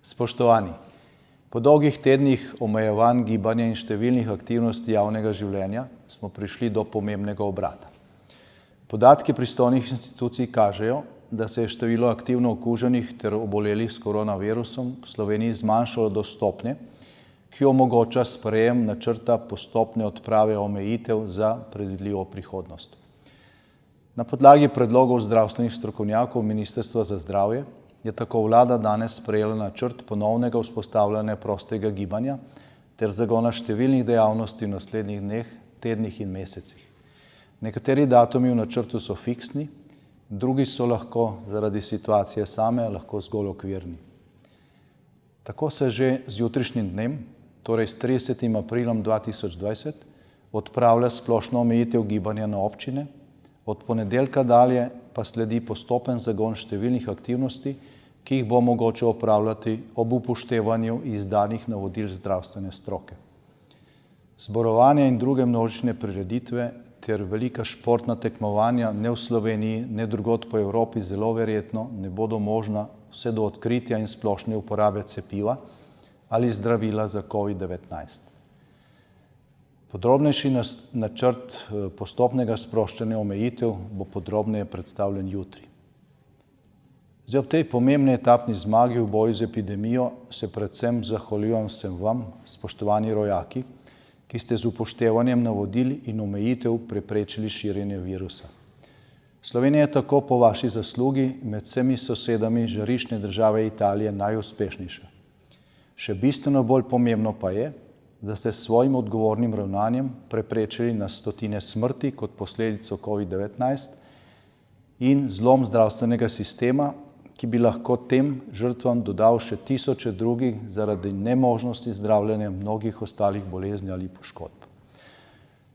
Spoštovani, po dolgih tednih omejevanj gibanja in številnih aktivnosti javnega življenja smo prišli do pomembnega obrata. Podatki pristojnih institucij kažejo, da se je število aktivno okuženih ter obolelih s koronavirusom v Sloveniji zmanjšalo do stopnje, ki omogoča sprejem načrta postopne odprave omejitev za predvidljivo prihodnost. Na podlagi predlogov zdravstvenih strokovnjakov Ministrstva za zdravje je tako vlada danes sprejela načrt ponovnega vzpostavljanja prostega gibanja ter zagona številnih dejavnosti v naslednjih dneh, tednih in mesecih. Nekateri datumi v načrtu so fiksni, drugi so lahko zaradi situacije same lahko zgolj okvirni. Tako se že z jutrišnjim dnem, torej s 30. aprilom 2020, odpravlja splošna omejitev gibanja na občine, od ponedeljka dalje pa sledi postopen zagon številnih aktivnosti, ki jih bo mogoče opravljati ob upoštevanju izdanih navodil zdravstvene stroke. Zborovanja in druge množične prireditve ter velika športna tekmovanja ne v Sloveniji, ne drugod po Evropi zelo verjetno ne bodo možna vse do odkritja in splošne uporabe cepiva ali zdravila za COVID-19. Podrobnejši načrt postopnega sproščanja omejitev bo podrobneje predstavljen jutri. Zdaj, ob tej pomembni etapni zmagi v boju z epidemijo se predvsem zahvaljujem vsem vam, spoštovani rojaki, ki ste z upoštevanjem navodil in omejitev preprečili širjenje virusa. Slovenija je tako po vaši zaslugi med vsemi sosedami žariščne države Italije najuspešnejša. Še bistveno bolj pomembno pa je, da ste s svojim odgovornim ravnanjem preprečili na stotine smrti kot posledico COVID-19 in zlom zdravstvenega sistema, ki bi lahko tem žrtvam dodal še tisoče drugih zaradi nemožnosti zdravljenja mnogih ostalih bolezni ali poškodb.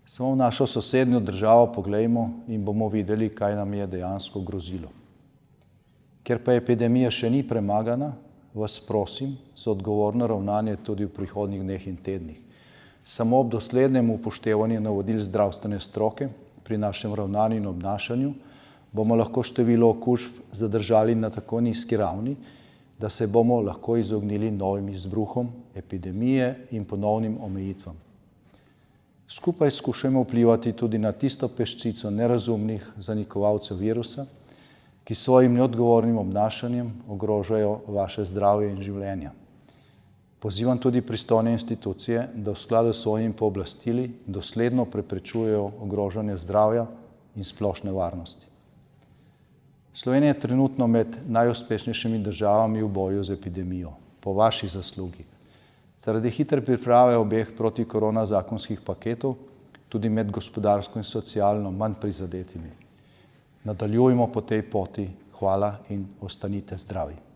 Samo v našo sosednjo državo poglejmo in bomo videli, kaj nam je dejansko grozilo. Ker pa epidemija še ni premagana, vas prosim za odgovorno ravnanje tudi v prihodnjih dneh in tednih. Samo ob doslednem upoštevanju navodil zdravstvene stroke pri našem ravnanju in obnašanju bomo lahko število okužb zadržali na tako nizki ravni, da se bomo lahko izognili novim izbruhom epidemije in ponovnim omejitvam. Skupaj skušajmo vplivati tudi na tisto peščico nerazumnih zanikovalcev virusa, ki s svojim neodgovornim obnašanjem ogrožajo vaše zdravje in življenja. Pozivam tudi pristojne institucije, da v skladu s svojimi pooblastili dosledno preprečujejo ogrožanje zdravja in splošne varnosti. Slovenija je trenutno med najuspešnejšimi državami v boju z epidemijo, po vaši zaslugi. Zaradi hitre priprave obeh protikorona zakonskih paketov, tudi med gospodarsko in socialno manj prizadetimi. Nadaljujmo po tej poti. Hvala in ostanite zdravi.